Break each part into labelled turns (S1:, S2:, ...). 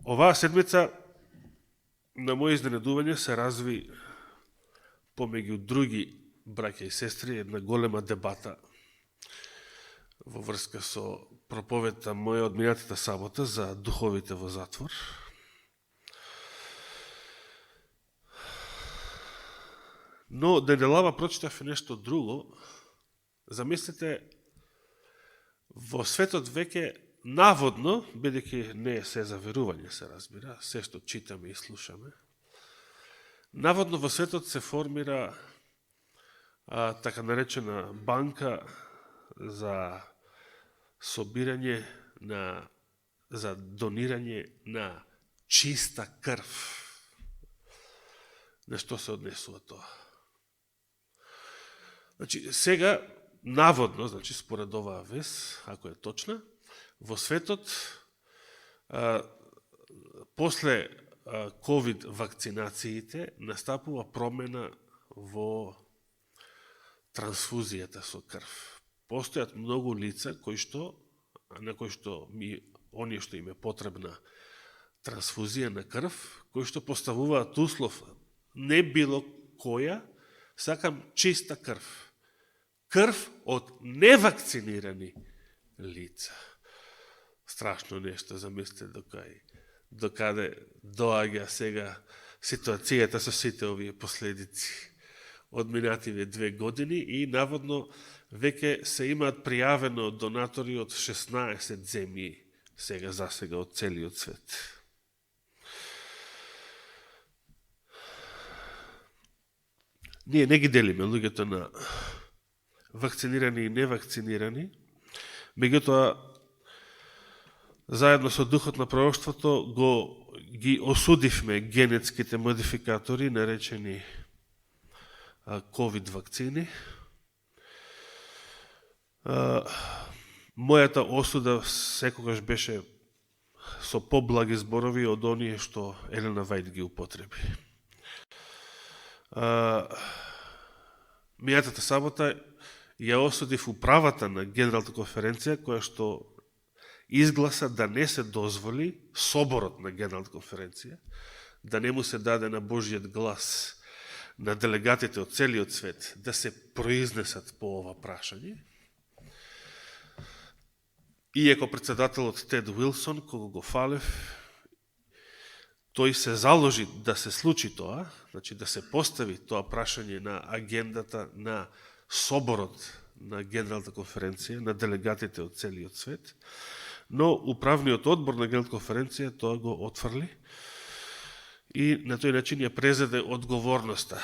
S1: Оваа седмица, на моје изненадување, се разви помеѓу други браќа и сестри една голема дебата во врска со проповедта моја од минатата сабота за духовите во затвор. Но неделава прочитав нешто друго. Замислете, во светот веќе наводно, бидејќи не е се за верување, се разбира, се што читаме и слушаме, наводно во светот се формира така наречена банка за собирање за донирање на чиста крв. На што се однесува тоа? Значи, сега, наводно, значи, според оваа вест, ако е точна, во светот, после COVID вакцинациите, настапува промена во трансфузијата со крв. Постојат многу лица на кои што оние што им е потребна трансфузија на крв, кои што поставуваат услов не било која, сакам чиста крв. Крв од невакцинирани лица. Страшно нешто, замислите докаде доаѓа сега ситуацијата со сите овие последици од минативе 2 години и наводно веќе се имаат пријавено донатори од 16 земји засега од целиот свет. Ние не ги делиме луѓето на вакцинирани и невакцинирани, меѓутоа заедно со духот на пророштвото ги осудивме генетските модификатори наречени COVID вакцини. Мојата осуда секогаш беше со поблаги зборови од оние што Елена Вајд ги употреби. Мијатата сабота ја осудив управата на Генералната конференција, која што изгласа да не се дозволи соборот на Генералната конференција, да не му се даде на Божиот глас на делегатите од целиот свет да се произнесат по ова прашање. Иако председателот Тед Уилсон, кога го фалев, тој се заложи да се случи тоа, значи да се постави тоа прашање на агендата на соборот на Генералната конференција, на делегатите од целиот свет, но управниот одбор на Генералната конференција тоа го отфрли и на тој начин ја презеде одговорноста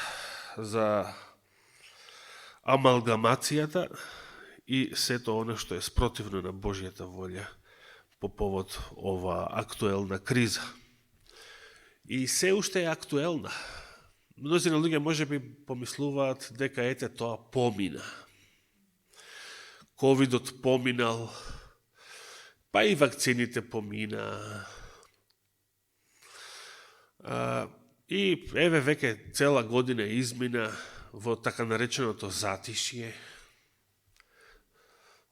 S1: за амалгамацијата и сето оно што е спротивно на Божјата волја по повод ова актуелна криза. И се уште е актуелна. Мнозина луѓе може би помислуваат дека ете тоа помина. Ковидот поминал, па и вакцините помина. И еве веќе цела година измина во така нареченото затишје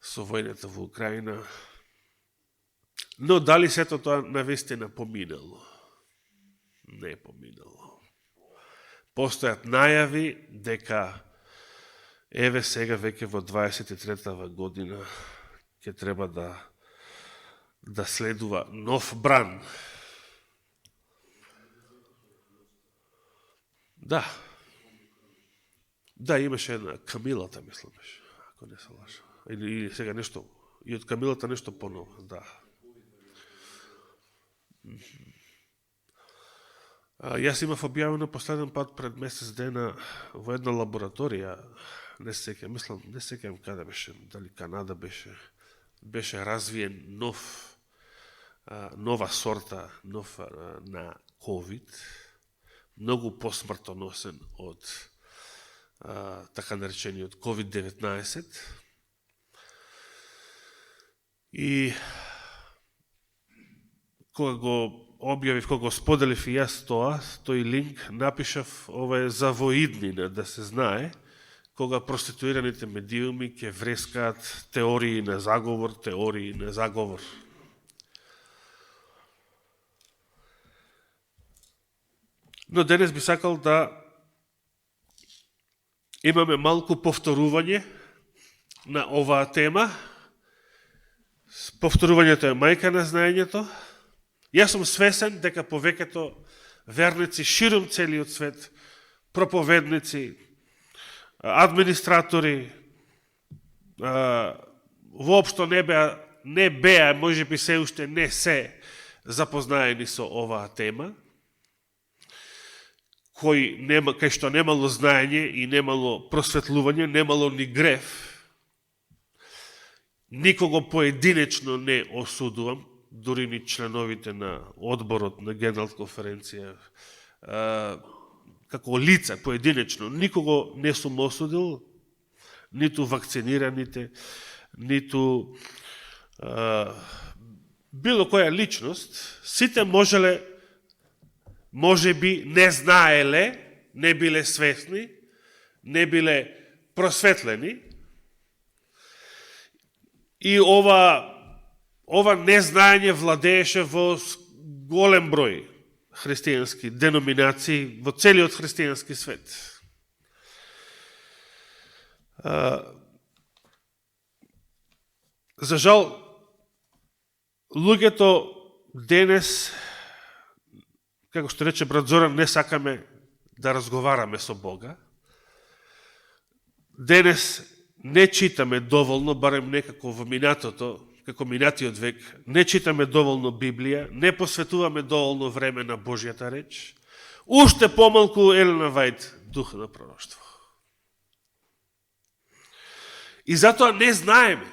S1: со војната во Украина. Но дали сето тоа навистина поминало? Не е поминало. Постојат најави дека еве сега веќе во 23-та година ќе треба да следува нов бран. Да, имаше една Камилата, мислам беше, ако не се лажа. Или сега нешто, и од Камилата нешто поново, да. Јас имав објавено последен пат пред месец дена во една лабораторија, не сеќавам каде беше, дали Канада беше развиен нова сорта на COVID, многу посмртоносен од така наречениот COVID-19. И кога го објавив, кога го споделив и јас тој линк, напишав ова е за во иднина, да се знае, кога проституираните медиуми ќе врескаат теории на заговор. Но денес би сакал да имаме малку повторување на оваа тема. Повторувањето е мајка на знаењето. Јас сум свесен дека повеќето верници ширум целиот свет, проповедници, администратори, воопшто не беа, можеби се уште не се запознаени со оваа тема, кај што немало знаење и немало просветлување, немало ни грев. Никого поединечно не осудувам, дури ни членовите на одборот на Генерална конференција, како лица поединечно, никого не сум осудил, ниту вакцинираните, ниту било која личност. Сите можеби не знаеле, не биле свесни, не биле просветлени. И ова незнаење владееше во голем број христијански деноминации во целиот христијански свет. За жал, луѓето денес, како што рече брат Зоран, не сакаме да разговараме со Бога. Денес не читаме доволно, барем некако во минатото, како минатиот век, не читаме доволно Библија, не посветуваме доволно време на Божјата реч, уште помалку Елена Вајд, дух на пророштво. И затоа не знаеме.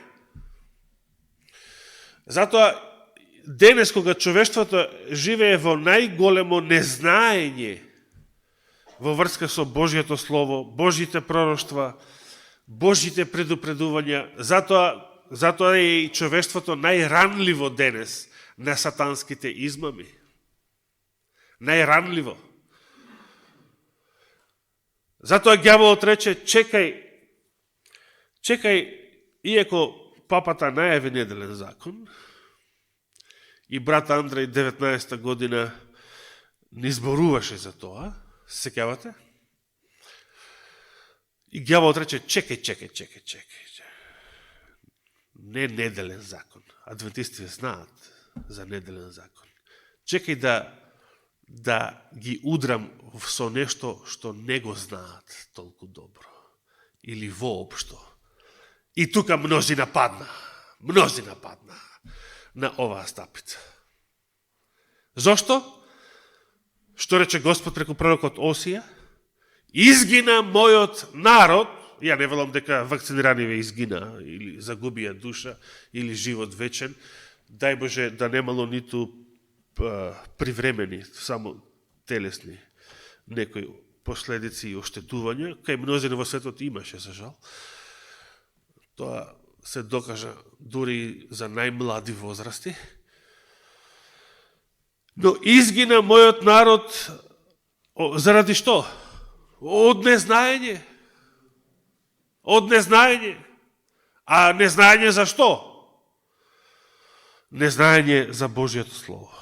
S1: Затоа денес, кога човештвото живее во најголемо незнаење во врска со Божјето Слово, Божјите пророштва, Божјите предупредувања, затоа е и човештвото најранливо денес на сатанските измами. Најранливо. Затоа ѓаволот рече, чекај, иако папата најави неделен закон, и брат Андреј 19 година не изборуваше за тоа, сеќавате? И ѓаволот рече, чекај. Не неделен закон. Адвентистите знаат за неделен закон. Чекај да ги удрам со нешто што не го знаат толку добро. Или воопшто. И тука мнози нападна на оваа стапица. Зошто? Што рече Господ преку пророкот Осија? Изгина мојот народ, ја не велам дека вакцинираниви изгина, или загубија душа, или живот вечен, дај Боже да немало ниту привремени, само телесни некои последици и оштетувања, кај мнозина во светот имаше, за жал. Тоа се докажа дури за најмлади возрасти. Но изгина мојот народ заради што? Од незнаење. А незнаење за што? Незнаење за Божјото Слово.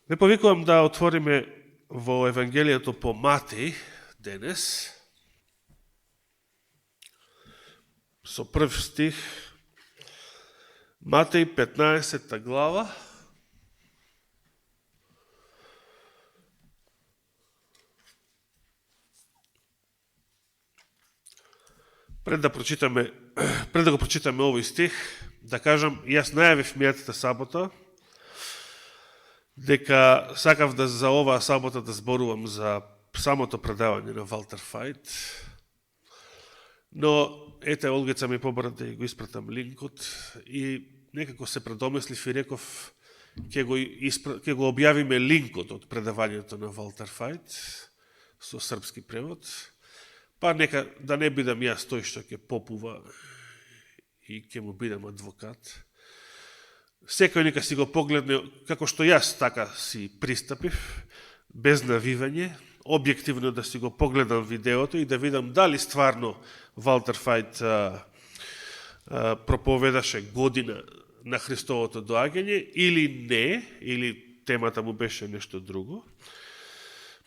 S1: Ве повикувам да отвориме во Евангелието по Матеј денес, со прв стих, Матеј 15 глава, Пред да го прочитаме овој стих, да кажам, јас најавив мијатата сабота, дека сакав да за оваа сабота да зборувам за самото предавање на Валтер Фајт, но ете, Олгица ми побара да го испратам линкот и некако се предомислив и реков ќе го објавиме линкот од предавањето на Валтер Фајт со српски превод, па нека да не бидам јас тој што ќе попува и ќе му бидам адвокат. Секој нека си го погледне, како што јас така си пристапив, без навивање, објективно да си го погледам видеото и да видам дали стварно Валтер Фајт проповедаше година на Христовото доаѓање или не, или темата му беше нешто друго.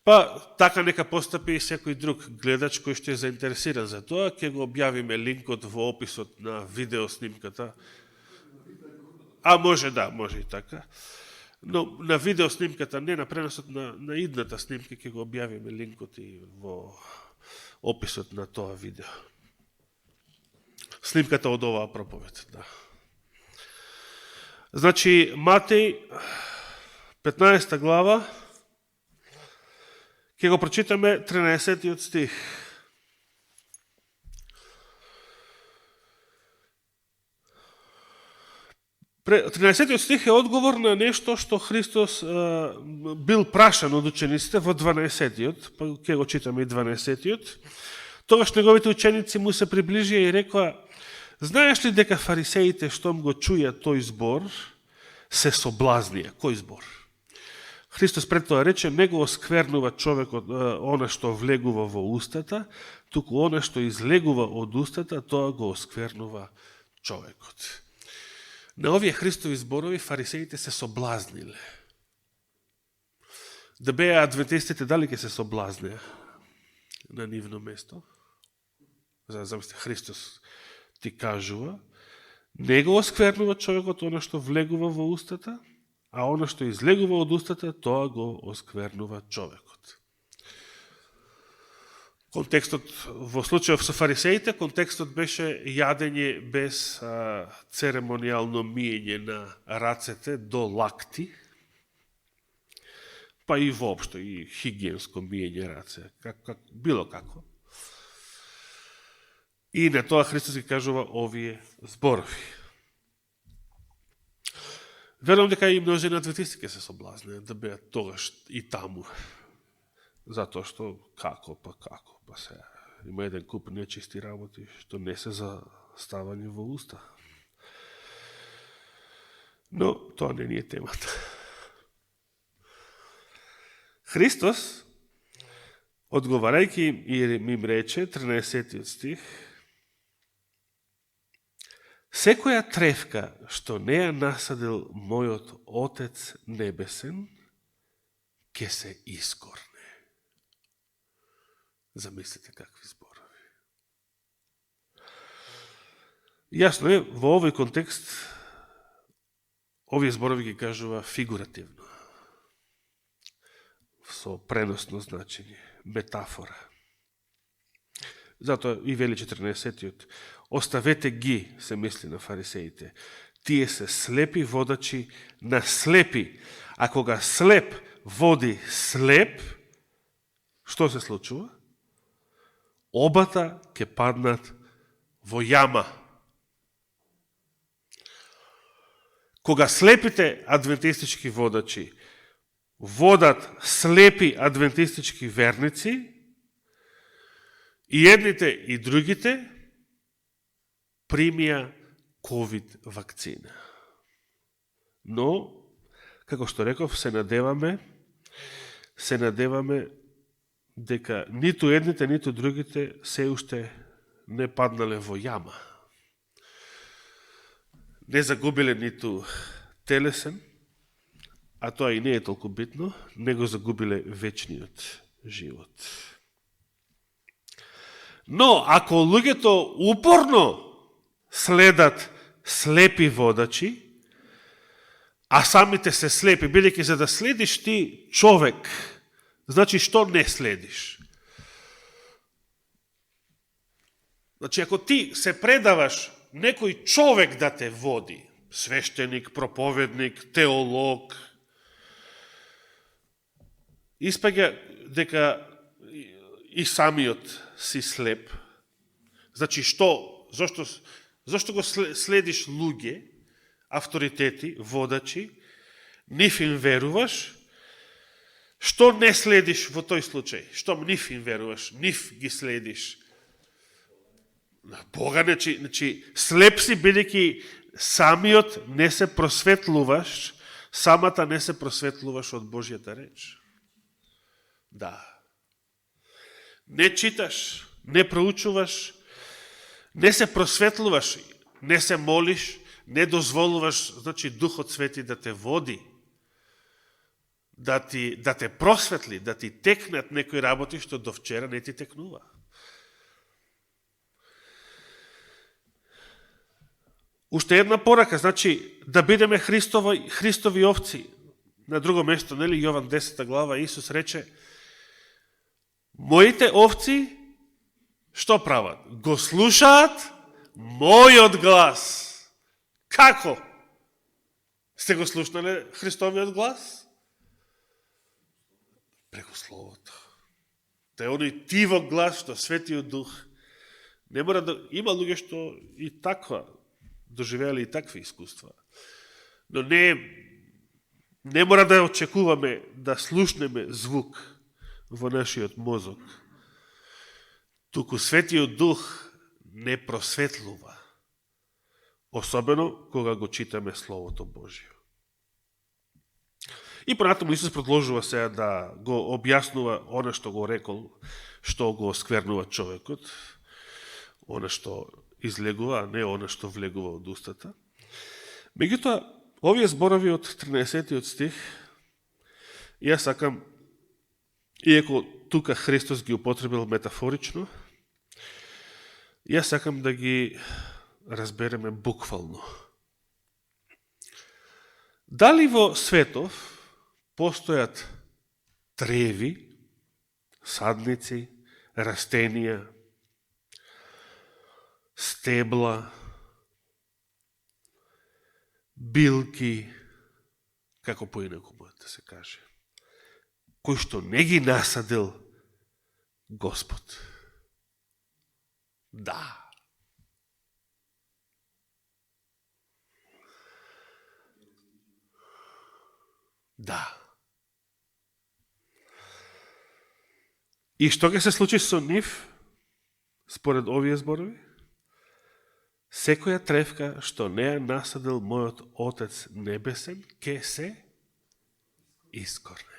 S1: Па така нека постапи и секој друг гледач кој што е заинтересиран за тоа, ќе го објавиме линкот во описот на видеоснимката. А може и така. Но на видеоснимката, не на преносот на идната снимка, ќе го објавиме линкот и во описот на тоа видео. Снимката од оваа проповед, да. Значи, Матеј, 15 глава, ќе го прочитаме 13 стих. 13 стих е одговор на нешто што Христос бил прашан од учениците во 12-тиот, па ќе го читаме и 12-тиот. Тогаш неговите ученици му се приближија и рекоа: знаеш ли дека фарисеите, штом го чуја тој збор, се соблазнија? Кој збор? Христос пред тоа рече: не го осквернува човекот она што влегува во устата, туку она што излегува од устата, тоа го осквернува човекот. На овие Христови зборови фарисеите се соблазниле. Да беа адвентистите, дали ќе се соблазнеа на нивно место? Замисли, Христос ти кажува: не го осквернува човекот она што влегува во устата, а она што излегува од устата, тоа го осквернува човекот. Контекстот, во случајов со фарисеите, контекстот беше јадење без церемонијално миење на рацете до лакти, па и воопшто и хигиенско миење раце, било како. И на тоа Христос ги кажува овие зборови. Верувам дека и множина адвентисти ќе се соблазнеат да беат тогаш и таму. Затоа што како се има еден куп нечисти работи што не се заставани во уста. Но тоа не ни е темата. Христос, одговарајќи им рече, 13 стих: секоја тревка што не ја насадил мојот Отец Небесен, ќе се искорне. Замислите какви зборови. Јасно е, во овој контекст овие зборови ги кажува фигуративно, со преносно значење, метафора. Затоа и вели 14-тиот: оставете ги, се мисли на фарисеите, тие се слепи водачи на слепи, а кога слеп води слеп, што се случува? Обата ќе паднат во јама. Кога слепите адвентистички водачи водат слепи адвентистички верници, и едните и другите примија ковид вакцина. Но, како што реков, се надеваме дека ниту едните, ниту другите се уште не паднале во јама. Не загубиле ниту телесен, а тоа и не е толку битно, не го загубиле вечниот живот. Но, ако луѓето упорно следат слепи водачи, а самите се слепи, бидејќи за да следиш ти човек, значи што не следиш? Значи, ако ти се предаваш некој човек да те води, свештеник, проповедник, теолог, испаѓа дека и самиот си слеп. Значи, зашто го следиш луѓе, авторитети, водачи, нив им веруваш, што не следиш во тој случај? Што нив им веруваш, нив ги следиш? Бога, значи, слеп си, бидејќи самиот не се просветлуваш, самата не се просветлуваш од Божјата реч. Да. Не читаш, не проучуваш, не се просветлуваш, не се молиш, Не дозволуваш, значи, Духот Свети да те води, да те просветли, да ти текнат некои работи што до вчера не ти текнува. Уште една порака, значи, да бидеме Христови овци. На друго место, нели, Јован 10 глава, Исус рече, моите овци, што прават? Го слушаат мојот глас. Како? Сте го слушнале Христовиот глас? Преку Словото. Те оној тивок глас што Светиот Дух не мора да... Има луѓе што и таква доживеали и такви искуства. Но не мора да очекуваме да слушнеме звук во нашиот мозок. Туку Светиот Дух не просветлува. Особено кога го читаме Словото Божие. И понатаму Исус продолжува сега да го објаснува она што го рекол, што го осквернува човекот, она што излегува, а не она што влегува од устата. Меѓутоа, овие зборови од 13 стих, јас сакам, иако тука Христос ги употребил метафорично, јас сакам да ги разбереме буквално. Дали во светов постојат треви, садници, растенија, стебла, билки, како поинаку може да се каже, кои што не ги насадил Господ? Да. Да. И што ќе се случи со нив, според овие зборови? Секоја тревка што не ја насадил мојот Отец Небесен, ке се искорне.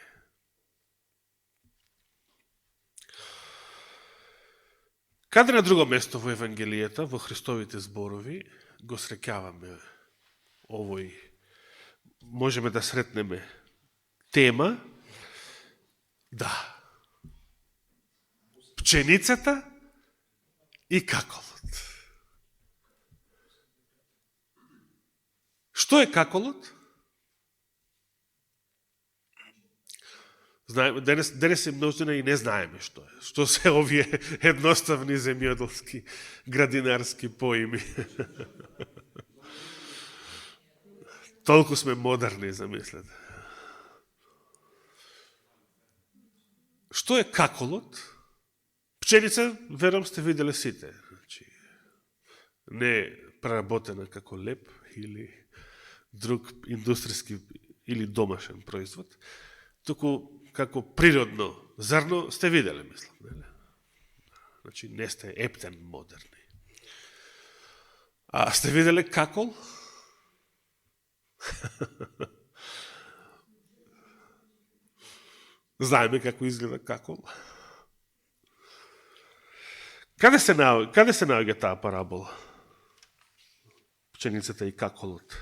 S1: Каде на друго место во Евангелијата, во Христовите зборови, го среќаваме овој, можеме да сретнеме тема, да, пченицата и каколот. Што е каколот? Знаеме, денес е множина и не знаеме што е. Што се овие едноставни земјоделски, градинарски поими. Толку сме модерни, замислете. Што е каколот? Пченица, верам, сте виделе сите. Значи, не преработена како леп или друг индустријски или домашен производ, туку како природно зрно сте виделе, мислам. Не? Значи, не сте ептен модерни. А сте виделе какол? Знаеме како изгледа какол. Каде се наоѓа таа парабола? Пченицата и каколот.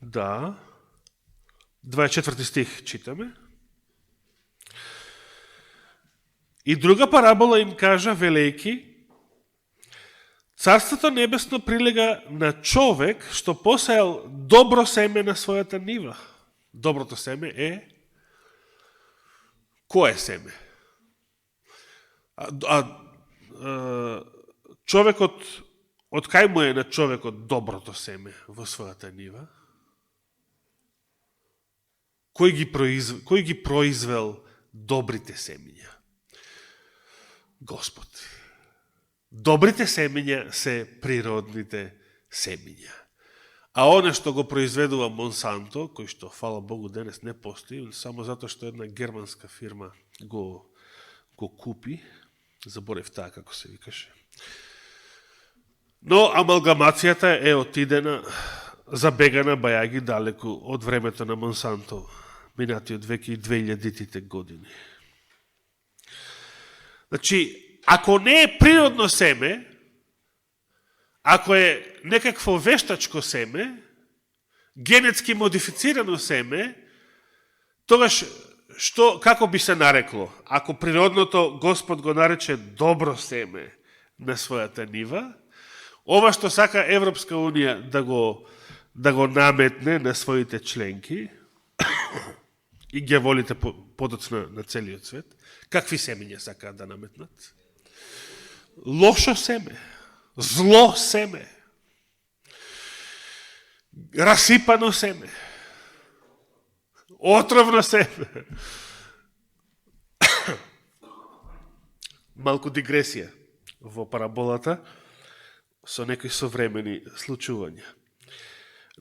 S1: Да. 24 стих читаме. И друга парабола им кажа, велејки, Царството небесно прилега на човек што посеял добро семе на својата нива. Доброто семе е... Кое семе? Човекот, од кај му е на човекот доброто семе во својата нива? Кој ги произвел добрите семења? Господ. Добрите семења се природните семења. А оне што го произведува Монсанто, кој што, фала Богу, денес не постои, само затоа што една германска фирма го купи, заборев таа како се викаше. Но амалгамацијата е отидена, забегана бајаги далеку од времето на Монсанто, минатиот веќе и 2000-тите години. Значи, ако не е природно семе, ако е некакво вештачко семе, генетски модифицирано семе, тогаш како би се нарекло? Ако природното Господ го нарече добро семе на својата нива, ова што сака Европска Унија да го наметне на своите членки и ги волите подоцна на целиот свет, какви семења сакаат да наметнат? Лошо семе, зло семе, расипано семе, отровно семе. Малку дигресија во параболата со некои современи случувања.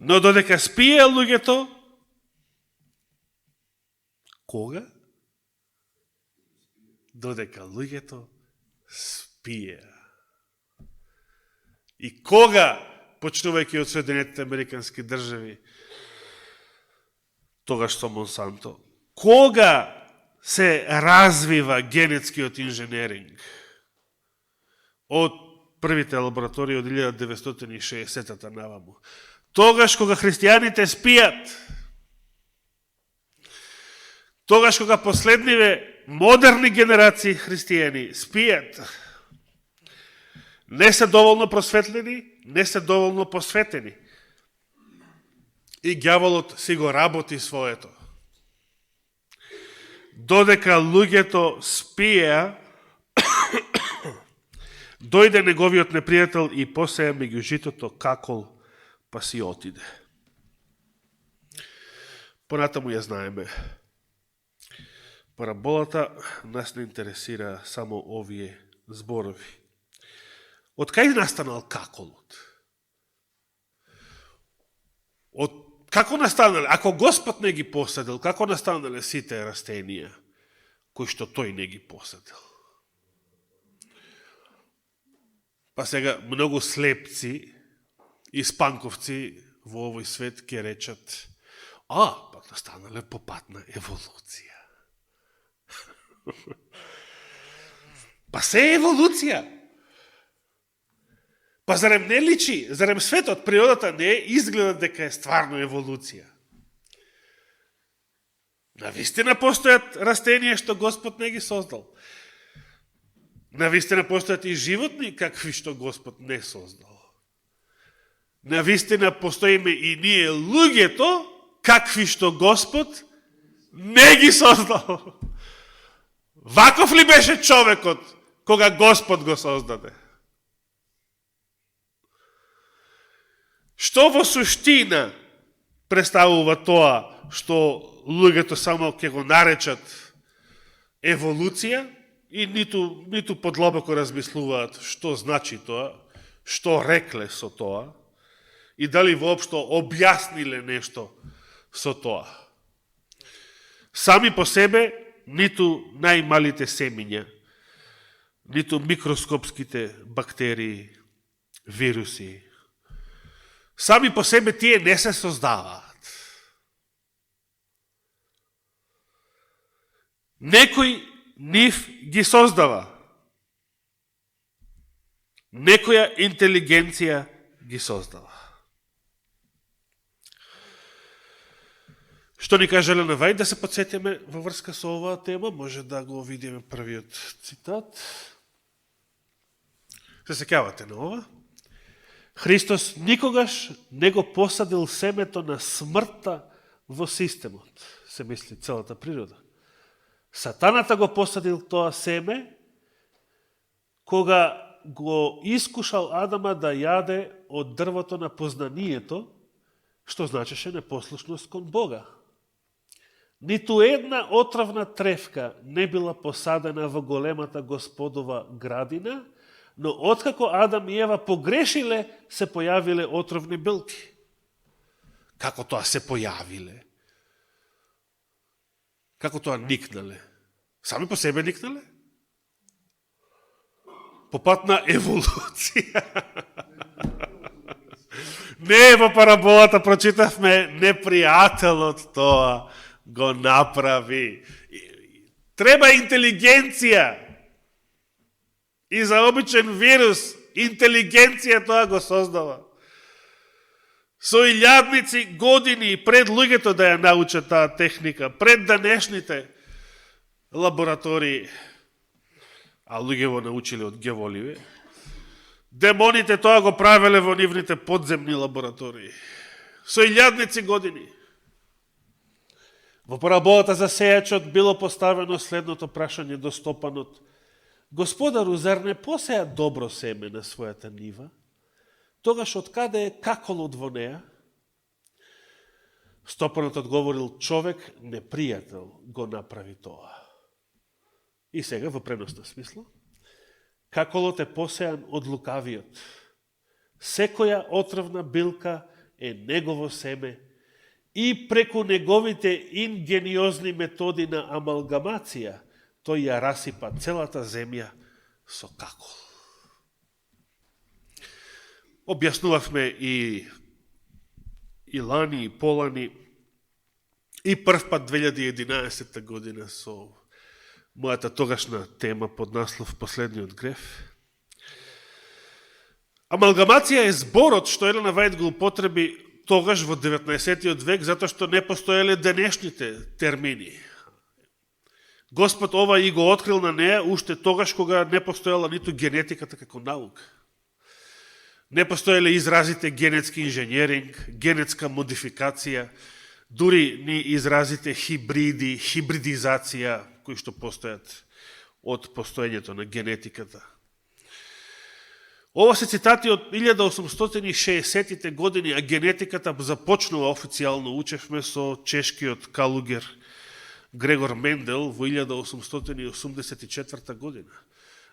S1: Но додека спие луѓето, кога? Додека луѓето спие. И кога, почнувајќи од Соединетите Американски држави, тогаш со Монсанто, кога се развива генетскиот инженеринг? Од првите лаборатории од 1960-та наваму. Тогаш кога христијаните спијат, тогаш кога последниве модерни генерации христијани спијат, не се доволно просветлени, не се доволно посветени. И ѓаволот си го работи своето. Додека луѓето спија, дојде неговиот непријател и посеја меѓу житото какол, па си отиде. Понатаму ја знаеме. Параболата нас не интересира само овие зборови. Од кај настанал каколот? Како настанале? Ако Господ не ги посадил, како настанале сите растенија кои што тој не ги посадил? Па сега многу слепци и спанковци во овој свет ќе речат: пак настанале по пат на еволуција. Па се е еволуција. Па зарем не личи, зарем светот, природата не изгледа дека е стварно еволуција. Навистина постојат растенија што Господ не ги создал. Навистина постојат и животни какви што Господ не создал. Навистина постоиме и ние луѓето какви што Господ не ги создал. Ваков ли беше човекот кога Господ го создаде? Што во суштина представува тоа што луѓето само ќе го наречат еволуција и ниту подлабоко размислуваат што значи тоа, што рекле со тоа и дали воопшто објасниле нешто со тоа. Сами по себе ниту најмалите семиња, ниту микроскопските бактерии, вируси, сами по себе тие не се создаваат. Некој нив ги создава. Некоја интелигенција ги создава. Што ни каже Елена Вајд, да се подсетиме во врска со оваа тема, може да го видиме првиот цитат. Се сеќавате на ова? Христос никогаш не го посадил семето на смртта во системот, се мисли целата природа. Сатаната го посадил тоа семе кога го искушал Адама да јаде од дрвото на познанието, што значеше непослушност кон Бога. Ниту една отровна тревка не била посадена во големата Господова градина, но откако Адам и Ева погрешиле, се појавиле отровни билки. Како тоа се појавиле? Како тоа никнале? Сами по себе никнале? По пат на еволуција. Не, во параболата прочитавме, непријателот тоа го направи. Треба интелигенција и за обичен вирус Интелигенција тоа го создава. Со илјадници години пред луѓето да ја научат таа техника, пред данешните лаборатории, а луѓе го научиле од геволиве, демоните тоа го правеле во нивните подземни лаборатории. Со илјадници години. Во параболата за сејачот било поставено следното прашање до стопанот: Господару, зар не посеја добро семе на својата нива? Тогаш откаде е каколот во неа? Стопанот одговорил: човек непријател го направи тоа. И сега во преносна смисла: каколот е посејан од лукавиот. Секоја отровна билка е негово семе и преку неговите ингениозни методи на амалгамација тој ја расипа целата земја со какол. Објаснувавме и лани, и полани, и прв пат 2011 година со мојата тогашна тема под наслов Последниот греф. Амалгамација е зборот што Елена Вајд го употреби тогаш во 19. век, затоа што не постоеле денешните термини. Господ ова и го открил на неа уште тогаш кога не постоела ниту генетиката како наука. Не постоеле изразите генетски инженеринг, генетска модификација, дури ни изразите хибриди, хибридизација, кои што постојат од постоењето на генетиката. Ова се цитати од 1860-тите години, а генетиката започнува официјално, учевме со чешкиот калугер Грегор Мендел во 1884 година.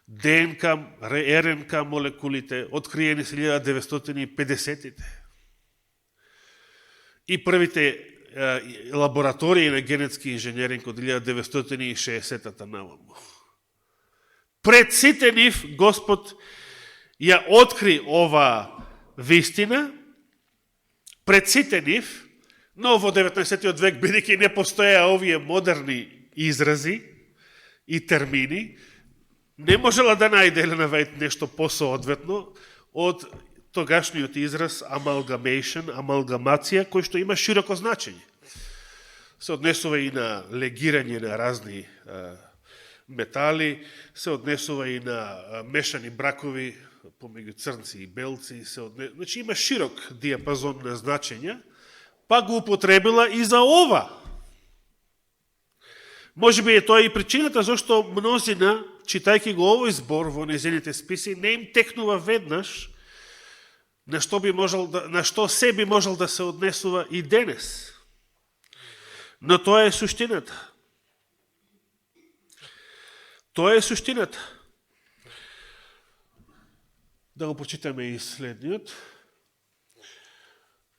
S1: ДНК, РНК молекулите откриени се 1950-тите. И првите лаборатории на генетски инженеринг од 1960-та наваму. Пред сите нив Господ ја откри ова вистина, пред сите нив, но во 19. век, бидејќи не постоја овие модерни изрази и термини, не можела да најде Елена Вајд нешто посоодветно од тогашниот израз amalgamation, амалгамација, кој што има широко значење. Се однесува и на легирање на разни метали, се однесува и на мешани бракови помеѓу црнци и белци, значи има широк диапазон на значења, па го употребила и за ова. Можеби е тоа и причината зашто мнозина, читајќи го овој збор во незините списи, не им текнува веднаш на што се би можел да се однесува и денес. Но тоа е суштината. Тоа е суштината. Да го прочитаме и следниот.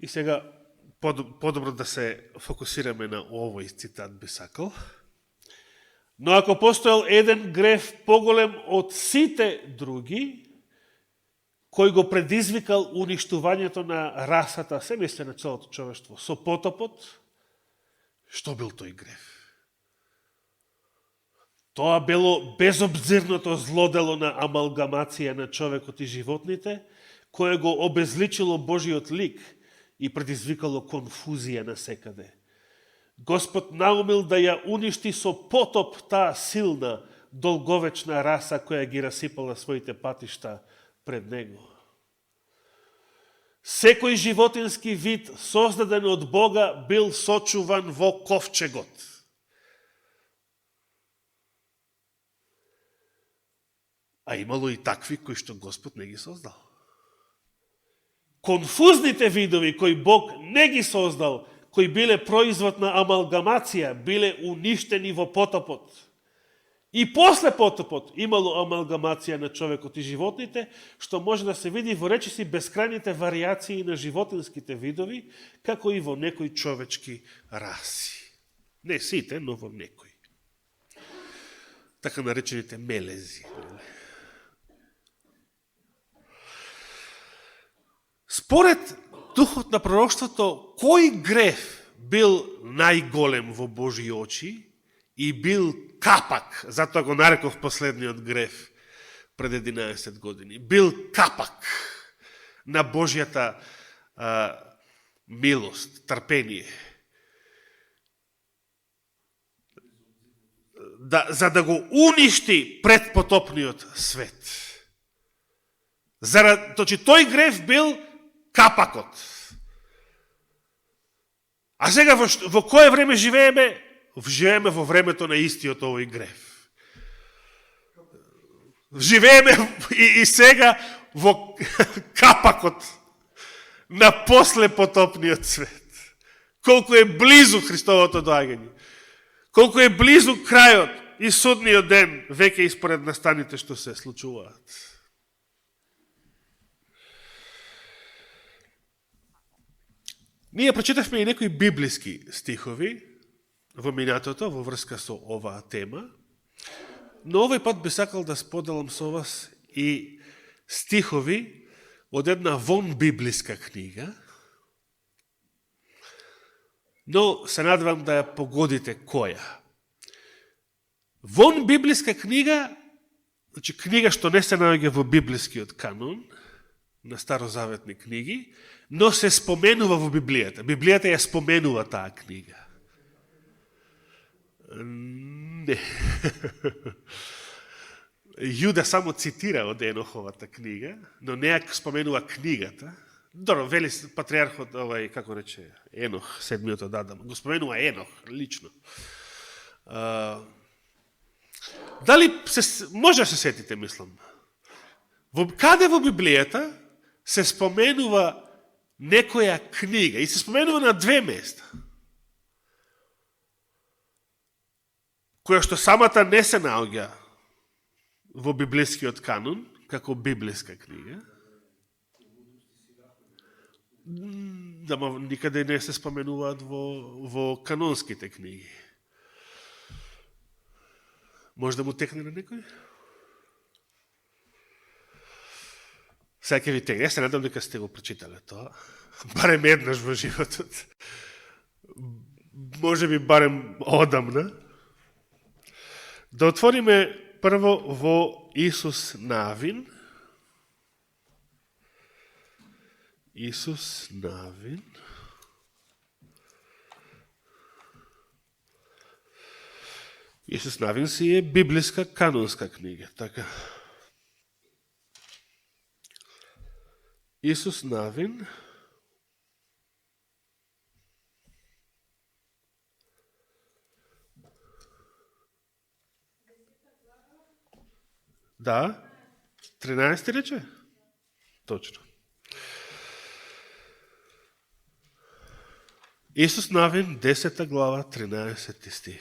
S1: И сега подобро да се фокусираме на овој цитат би сакал. Но ако постоел еден греф поголем од сите други, кој го предизвикал уништувањето на расата, се мисли на целото човештво, со потопот, што бил тој греф? Тоа било безобзирното злодело на амалгамација на човекот и животните, кое го обезличило Божиот лик и предизвикало конфузија на секаде. Господ наумил да ја уништи со потоп таа силна, долговечна раса која ги расипала своите патишта пред него. Секој животински вид создаден од Бога бил сочуван во ковчегот. А имало и такви кои што Господ не ги создал. Конфузните видови кои Бог не ги создал, кои биле производ на амалгамација, биле уништени во потопот. И после потопот имало амалгамација на човекот и животните, што може да се види во речиси бескрајните вариации на животинските видови, како и во некои човечки раси. Не сите, но во некои. Така наречените мелези. Според духот на пророштвото, кој греф бил најголем во Божи очи и бил капак, затоа го нареков последниот греф, пред 11 години. Бил капак на Божјата милост, трпение. За да го уништи предпотопниот свет. Значи, тој грев бил капакот. А сега во кое време живееме? Живееме во времето на истиот овој грев. Живееме и сега во капакот на послепотопниот свет. Колку е близу Христовото доаѓање. Колку е близу крајот и судниот ден, веќе испоред настаните што се случуваат. Ние прочитавме и некои библиски стихови во минатото во врска со оваа тема, но овој пат би сакал да споделам со вас и стихови од една вон библиска книга, но се надевам да ја погодите која. Вон библиска книга, значи книга што не се наоѓа во библискиот канон, на старозаветни книги, но се споменува во Библијата. Библијата ја споменува таа книга. Не. Јуда само цитира од Еноховата книга, но не ја споменува книгата. Добро, вели патриархот, како рече, Енох, седмиот од Адам. Го споменува Енох, лично. Дали може да се сетите, мислам? Каде во Библијата се споменува некоја книга и се споменува на две места, која што самата не се наоѓа во библискиот канон, како библиска книга, да никаде не се споменуваат во канонските книги. Може да му текне на некој? Сега ќе ви тегне. Јас се надам дека сте го прочитале тоа. Барем еднаш во животот. Може би барем одамна. Да отвориме прво во Исус Навин. Исус Навин. Исус Навин си е библиска канонска книга, така. Исус Навин, да, 13 рече? Точно. Исус Навин, 10 глава, 13 стих.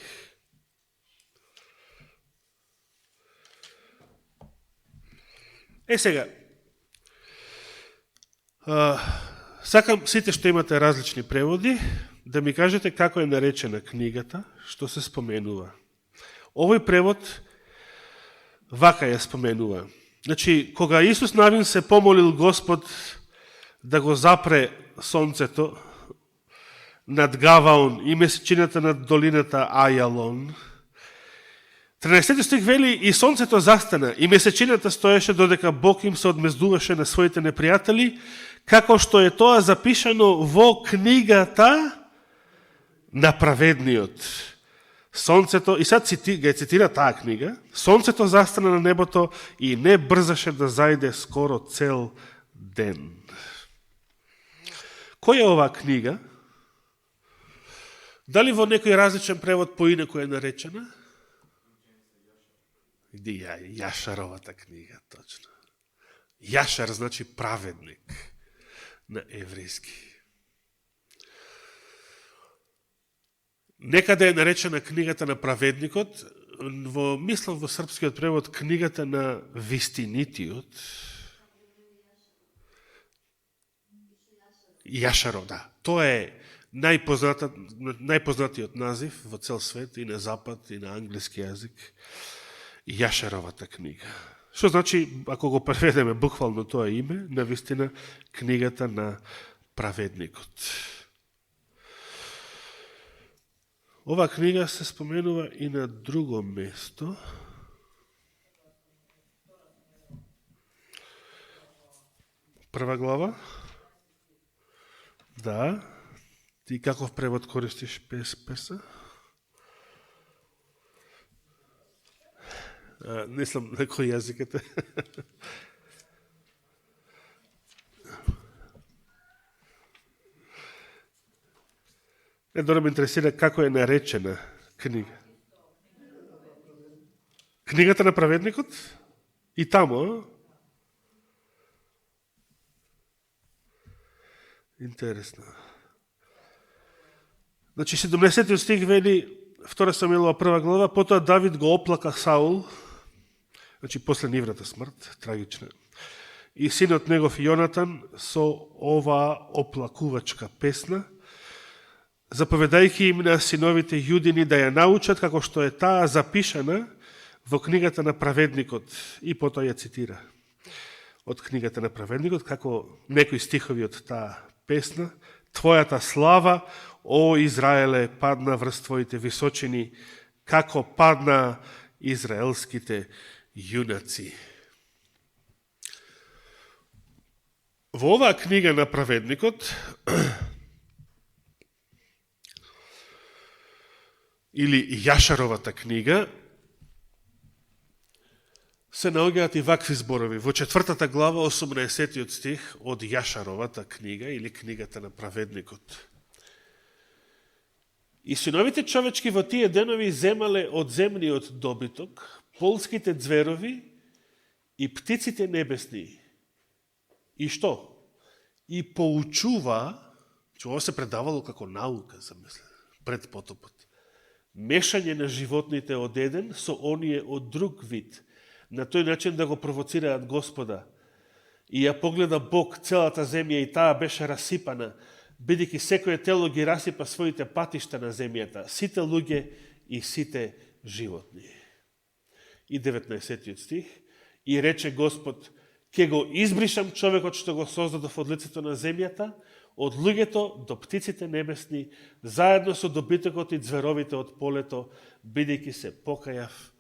S1: Сега, сакам сите што имате различни преводи, да ми кажете како е наречена книгата, што се споменува. Овој превод вака ја споменува. Значи, кога Исус Навин се помолил Господ да го запре сонцето над Гаваон и месечината над долината Ајалон, 13 стих вели, и сонцето застана, и месечината стоеше додека Бог им се одмездуваше на своите непријатели, како што е тоа запишано во книгата на праведниот. Сонцето, и сад ги цитира таа книга, сонцето застана на небото и не брзаше да зајде скоро цел ден. Која е оваа книга? Дали во некој различен превод поинаку е наречена? Јашаровата книга, точно. Јашар значи праведник на еврејски. Некаде е наречена книгата на праведникот, мислам во српскиот превод книгата на вистинитиот. Јашаров, да. Тоа е најпознатиот назив во цел свет, и на запад, и на англиски јазик. Јашаровата книга. Што значи, ако го преведеме буквално тоа име, навистина книгата на праведникот. Ова книга се споменува и на друго место. Прва глава. Да. Ти каков превод користиш, Перса? Не знам на кој јазик е. Добро ме интересира како е наречена книга. Книгата на праведникот? И тамо? Интересно. Значи, 70 стих вели, 2 Самуилова 1 глава, потоа Давид го оплака Саул, значи после нивната смрт, трагична, и синот негов Јонатан со оваа оплакувачка песна, заповедајќи им на синовите јудини да ја научат како што е таа запишана во книгата на праведникот, и потоа ја цитира од книгата на праведникот, како некои стихови од таа песна: Твојата слава, о Израеле, падна врз твоите височини, како падна израелските јунаци. Во оваа книга на праведникот, или Јашаровата книга, се наоѓаат и вакви зборови. Во 4 глава, 18 стих од Јашаровата книга, или книгата на праведникот. И синовите човечки во тие денови земале од земниот добиток, полските ѕверови и птиците небесни. И што? И поучува, че ова се предавало како наука, замисля, пред потопот. Мешање на животните од еден со оние од друг вид, на тој начин да го провоцираат Господа. И ја погледа Бог целата земја и таа беше расипана, бидејќи секое тело ги расипа своите патишта на земјата, сите луѓе и сите животни. И 19 стих, и рече Господ: ке го избришам човекот што го создадов од лицето на земјата, од луѓето до птиците небесни, заедно со добитокот и ѕверовите од полето, бидејќи се покајав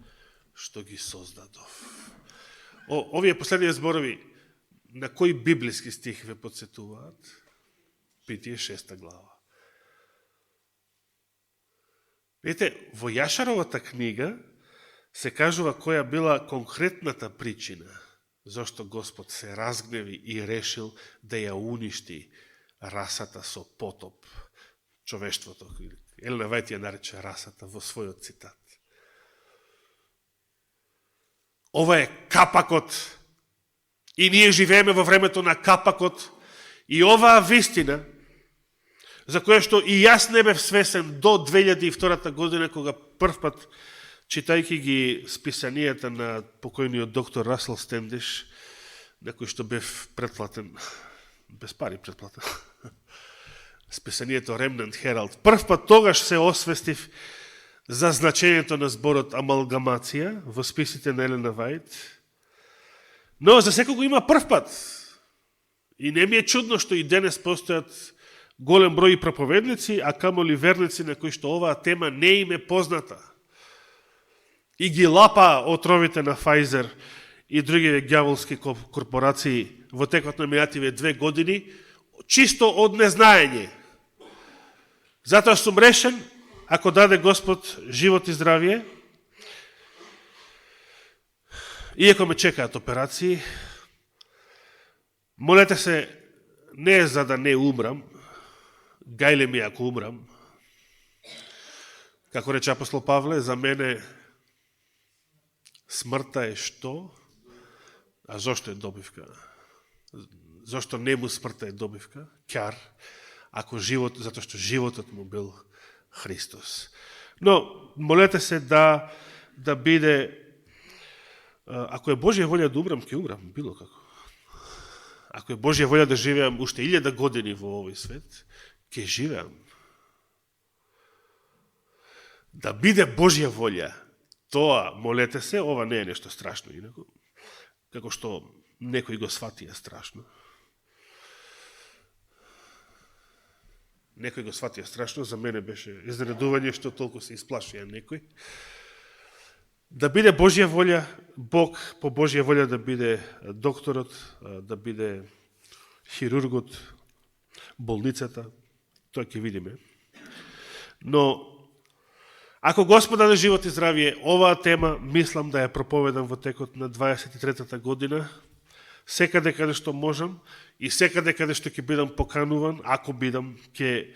S1: што ги создадов. Овие последни зборови на кој библиски стих ве подсетуваат? Питие 6 глава. Видите, во Јашаровата книга се кажува која била конкретната причина зашто Господ се разгневи и решил да ја уништи расата со потоп, човештвото. Елена Вајт ја нарече расата во својот цитат. Ова е капакот. И ние живееме во времето на капакот. И оваа вистина, за која што и јас не бев свесен до 2002 година, кога првпат, читајќи ги списанијата на покојниот доктор Расел Стендиш, на кој што бев претплатен, без пари претплатен, списанието Remnant Herald. Првпат тогаш се освестив за значењето на зборот амалгамација во списите на Елена Вајт. Но за секого има првпат. И не ми е чудно што и денес постојат голем број проповедници, а камоли верници на кои што оваа тема не им е позната. И ги лапа отровите на Pfizer и други ѓаволски корпорации во текот на минативе 2 години, чисто од незнаење. Затоа сум решен, ако даде Господ живот и здравие, иако ме чекаат операции, молете се не за да не умрам, гајле ми ако умрам. Како рече апостол Павле, за мене смртта е што? А зошто е добивка? Зошто нему смртта е добивка? Ќар, ако живот, затоа што животот му бил Христос. Но молете се да биде, ако е Божја волја да умрам, ќе умрам, било како. Ако е Божја волја да живеам уште 1000 години во овој свет, ќе живеам. Да биде Божја волја, тоа, молете се, ова не е нешто страшно, инако, како што некој го сватија страшно. Некој го сватија страшно, за мене беше изненадување што толку се исплашија некој. Да биде Божја волја, Бог по Божја волја да биде докторот, да биде хирургот, болницата, тоа ќе видиме. Но, ако Господ даде живот и здравие, оваа тема, мислам да ја проповедам во текот на 23-та година, секаде каде што можам и секаде каде што ќе бидам покануван, ако бидам, ќе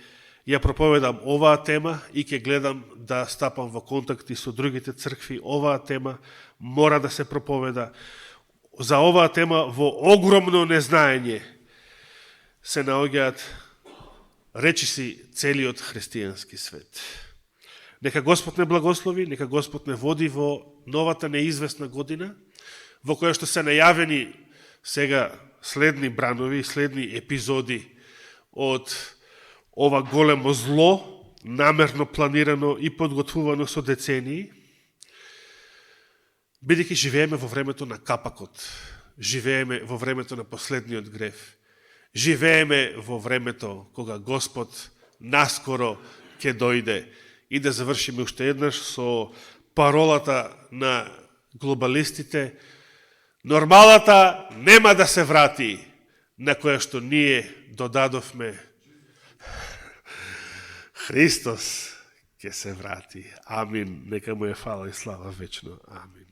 S1: ја проповедам оваа тема и ќе гледам да стапам во контакти со другите цркви. Оваа тема мора да се проповеда. За оваа тема во огромно незнаење се наоѓаат речиси целиот христијански свет. Нека Господ не благослови, нека Господ не води во новата неизвестна година, во која што се најавени сега следни бранови, следни епизоди од ова големо зло, намерно планирано и подготвувано со децении, бидејќи живееме во времето на капакот, живееме во времето на последниот грев, живееме во времето кога Господ наскоро ќе дојде. И да завршиме уште еднаш со паролата на глобалистите: нормалата нема да се врати, на која што ние додадовме. Христос ќе се врати. Амин. Нека му е фала и слава вечно. Амин.